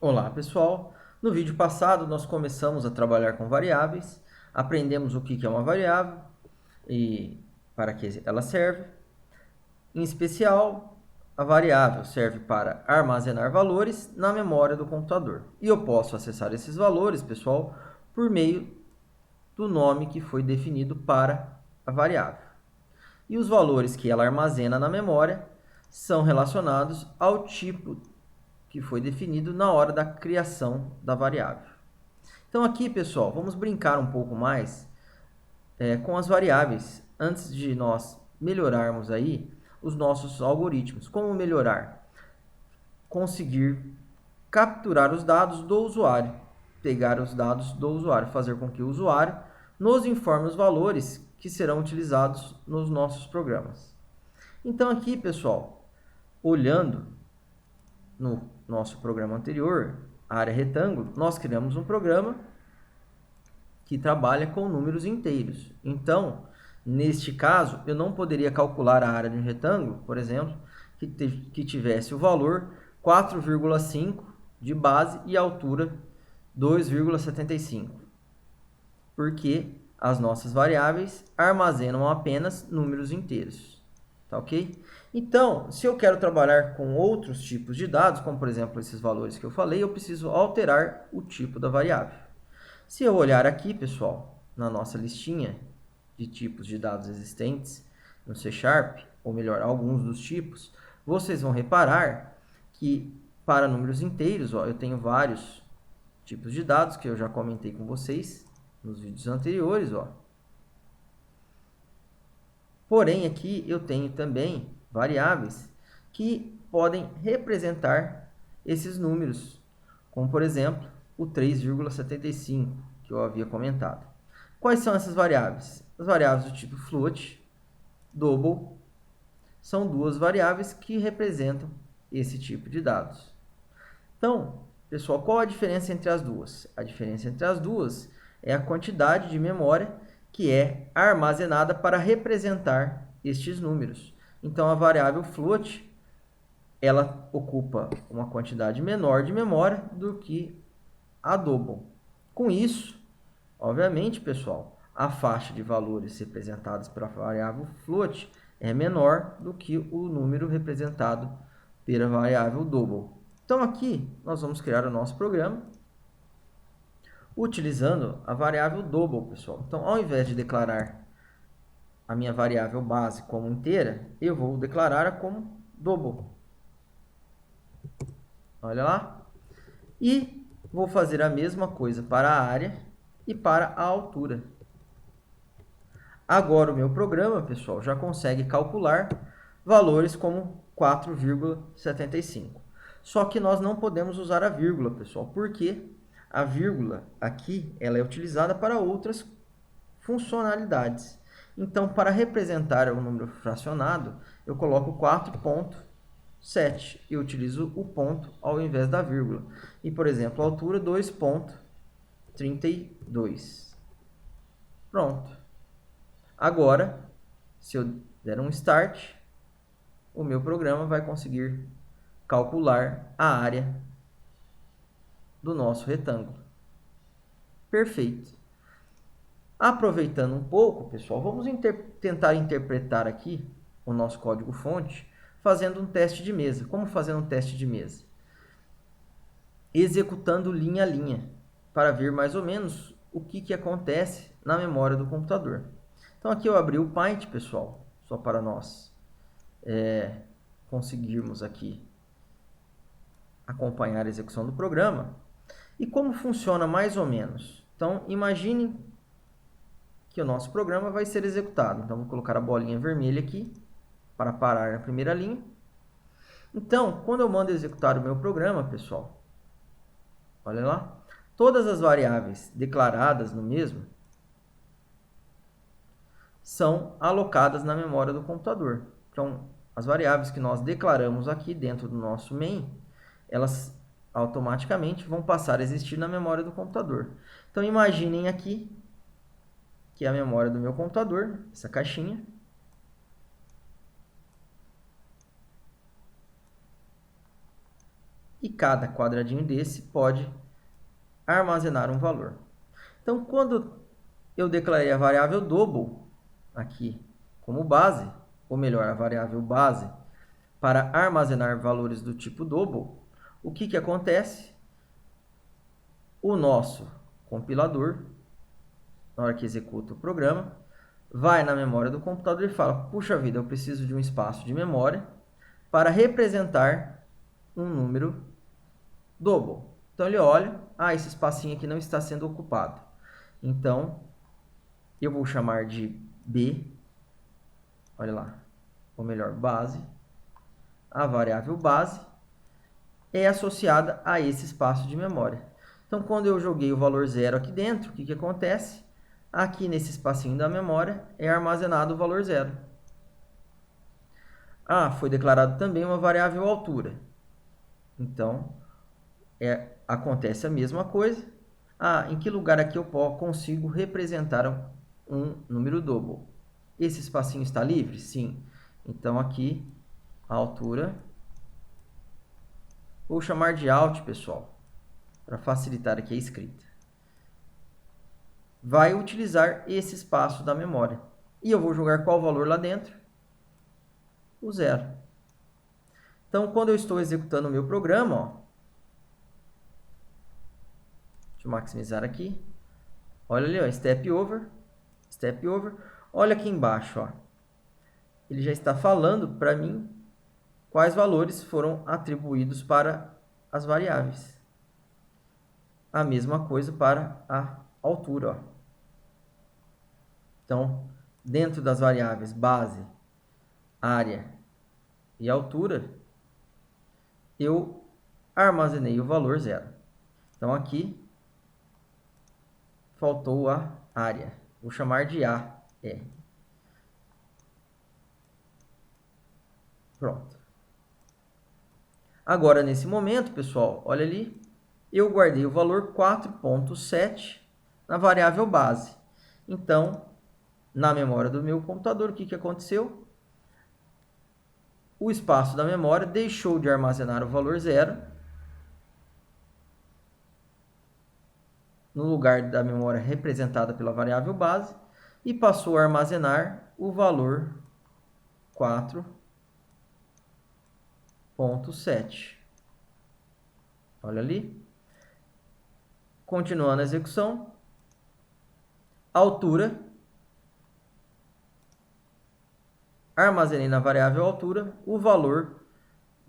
Olá pessoal, no vídeo passado nós começamos a trabalhar com variáveis, aprendemos o que é uma variável e para que ela serve. Em especial, a variável serve para armazenar valores na memória do computador. E eu posso acessar esses valores, pessoal, por meio do nome que foi definido para a variável. E os valores que ela armazena na memória são relacionados ao tipo que foi definido na hora da criação da variável. Então aqui, pessoal, vamos brincar um pouco mais com as variáveis antes de nós melhorarmos aí os nossos algoritmos. Como melhorar? Conseguir capturar os dados do usuário, pegar os dados do usuário, fazer com que o usuário nos informe os valores que serão utilizados nos nossos programas. Então aqui, pessoal, olhando no nosso programa anterior, a área retângulo, nós criamos um programa que trabalha com números inteiros. Então, neste caso, eu não poderia calcular a área de um retângulo, por exemplo, que tivesse o valor 4,5 de base e altura 2,75, porque as nossas variáveis armazenam apenas números inteiros. Tá ok? Então, se eu quero trabalhar com outros tipos de dados, como por exemplo esses valores que eu falei, eu preciso alterar o tipo da variável. Se eu olhar aqui, pessoal, na nossa listinha de tipos de dados existentes no C Sharp, ou melhor, alguns dos tipos, vocês vão reparar que para números inteiros, eu tenho vários tipos de dados que eu já comentei com vocês nos vídeos anteriores. Porém, aqui eu tenho também variáveis que podem representar esses números, como por exemplo o 3,75 que eu havia comentado. Quais são essas variáveis? As variáveis do tipo float, double, são duas variáveis que representam esse tipo de dados. Então, pessoal, qual a diferença entre as duas? A diferença entre as duas é a quantidade de memória que é armazenada para representar estes números. Então, a variável float, ela ocupa uma quantidade menor de memória do que a double. Com isso, obviamente, pessoal, a faixa de valores representados pela variável float é menor do que o número representado pela variável double. Então, aqui, nós vamos criar o nosso programa utilizando a variável double, pessoal. Então, ao invés de declarar a minha variável base como inteira, eu vou declarar como double. Olha lá. E vou fazer a mesma coisa para a área e para a altura. Agora o meu programa, pessoal, já consegue calcular valores como 4,75. Só que nós não podemos usar a vírgula, pessoal, porque a vírgula aqui ela é utilizada para outras funcionalidades. Então, para representar o número fracionado, eu coloco 4,7 e utilizo o ponto ao invés da vírgula. E, por exemplo, a altura 2,32. Pronto. Agora, se eu der um Start, o meu programa vai conseguir calcular a área do nosso retângulo. Perfeito. Aproveitando um pouco, pessoal, vamos tentar interpretar aqui o nosso código-fonte fazendo um teste de mesa. Como fazer um teste de mesa? Executando linha a linha, para ver mais ou menos o que acontece na memória do computador. Então, aqui eu abri o Paint, pessoal, só para nós conseguirmos aqui acompanhar a execução do programa. E como funciona mais ou menos? Então, imagine que o nosso programa vai ser executado. Então, vou colocar a bolinha vermelha aqui para parar na primeira linha. Então, quando eu mando executar o meu programa, pessoal, olha lá, todas as variáveis declaradas no mesmo são alocadas na memória do computador. Então, as variáveis que nós declaramos aqui dentro do nosso main, elas automaticamente vão passar a existir na memória do computador. Então, imaginem aqui que é a memória do meu computador, essa caixinha. e cada quadradinho desse pode armazenar um valor. Então, quando eu declarei a variável double aqui como base, ou melhor, a variável base, para armazenar valores do tipo double, o que acontece? O nosso compilador, na hora que executa o programa, vai na memória do computador e fala, puxa vida, eu preciso de um espaço de memória para representar um número double. Então ele olha, esse espacinho aqui não está sendo ocupado. Então, eu vou chamar de B, olha lá, ou melhor, base. A variável base é associada a esse espaço de memória. Então, quando eu joguei o valor 0 aqui dentro, o que acontece? Aqui nesse espacinho da memória é armazenado o valor 0. Foi declarado também uma variável altura. Então, acontece a mesma coisa. Em que lugar aqui eu consigo representar um número double? Esse espacinho está livre? Sim. Então, aqui, a altura, vou chamar de alt, pessoal, para facilitar aqui a escrita. Vai utilizar esse espaço da memória. E eu vou jogar qual valor lá dentro? O 0. Então, quando eu estou executando o meu programa, deixa eu maximizar aqui. Olha ali, step over. Olha aqui embaixo, ele já está falando para mim quais valores foram atribuídos para as variáveis. A mesma coisa para a altura. Então, dentro das variáveis base, área e altura, eu armazenei o valor 0. Então, aqui faltou a área. Vou chamar de AR. Pronto. Agora, nesse momento, pessoal, olha ali, eu guardei o valor 4.7 na variável base. Então, na memória do meu computador, o que aconteceu? O espaço da memória deixou de armazenar o valor 0 no lugar da memória representada pela variável base e passou a armazenar o valor 4.7. Olha ali. Continuando a execução. Altura. Armazenei na variável altura o valor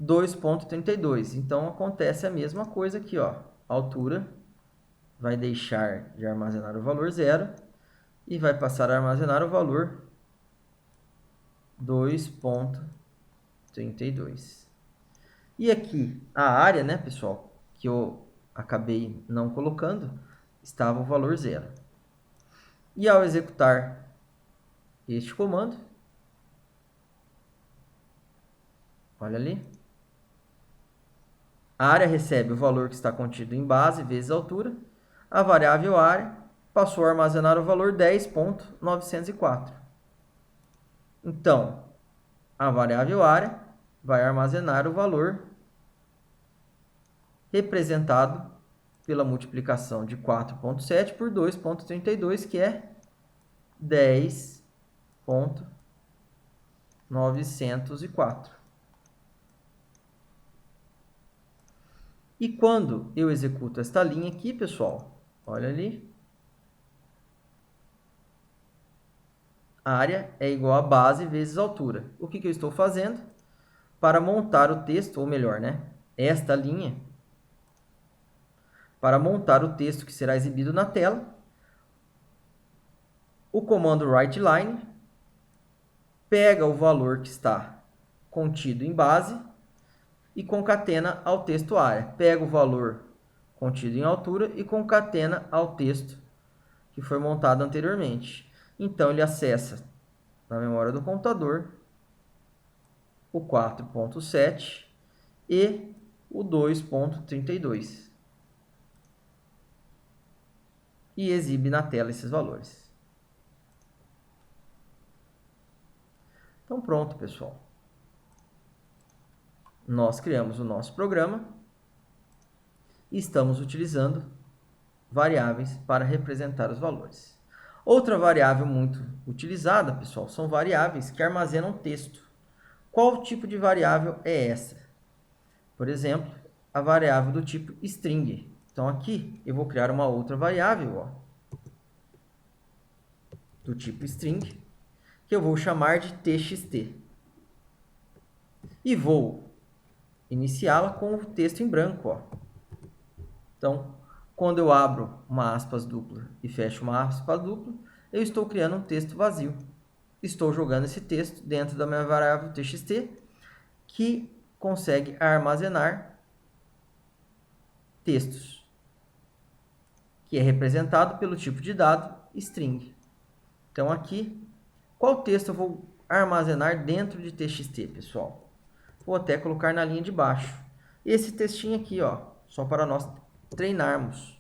2.32. Então, acontece a mesma coisa aqui, altura vai deixar de armazenar o valor 0 e vai passar a armazenar o valor 2.32. E aqui, a área, né, pessoal, que eu acabei não colocando, estava o valor 0. E ao executar este comando, olha ali, a área recebe o valor que está contido em base vezes altura, a variável área passou a armazenar o valor 10.904. Então, a variável área vai armazenar o valor representado pela multiplicação de 4.7 por 2.32, que é 10.904. E quando eu executo esta linha aqui, pessoal, olha ali, a área é igual a base vezes altura. O que eu estou fazendo? Para montar o texto, ou melhor, né, esta linha, para montar o texto que será exibido na tela, o comando writeLine pega o valor que está contido em base e concatena ao texto área. Pega o valor contido em altura e concatena ao texto que foi montado anteriormente. Então, ele acessa na memória do computador o 4.7 e o 2.32 e exibe na tela esses valores. Então, pronto, pessoal. Nós criamos o nosso programa e estamos utilizando variáveis para representar os valores. Outra variável muito utilizada, pessoal, são variáveis que armazenam texto. Qual tipo de variável é essa? Por exemplo, a variável do tipo string. Então, aqui eu vou criar uma outra variável, ó, do tipo string, que eu vou chamar de txt. E vou iniciá-la com o texto em branco, ó. Então, quando eu abro uma aspas dupla e fecho uma aspas dupla, eu estou criando um texto vazio. Estou jogando esse texto dentro da minha variável txt, que consegue armazenar textos, que é representado pelo tipo de dado string. Então, aqui, qual texto eu vou armazenar dentro de txt, pessoal? Vou até colocar na linha de baixo. Esse textinho aqui, ó, só para nós treinarmos.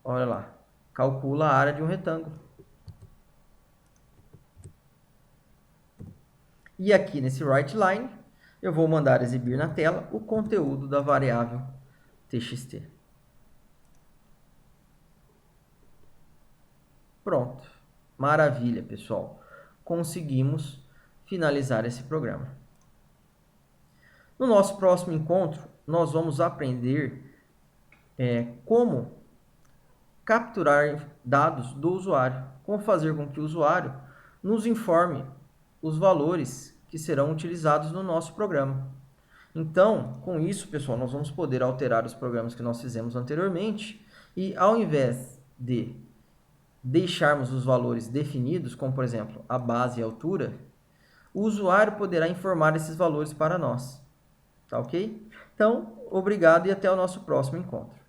Olha lá, calcula a área de um retângulo. E aqui nesse writeLine, eu vou mandar exibir na tela o conteúdo da variável txt. Pronto. Maravilha, pessoal. Conseguimos finalizar esse programa. No nosso próximo encontro, nós vamos aprender como capturar dados do usuário, como fazer com que o usuário nos informe os valores que serão utilizados no nosso programa. Então, com isso, pessoal, nós vamos poder alterar os programas que nós fizemos anteriormente e, ao invés de deixarmos os valores definidos, como, por exemplo, a base e a altura, o usuário poderá informar esses valores para nós. Tá ok? Então, obrigado e até o nosso próximo encontro.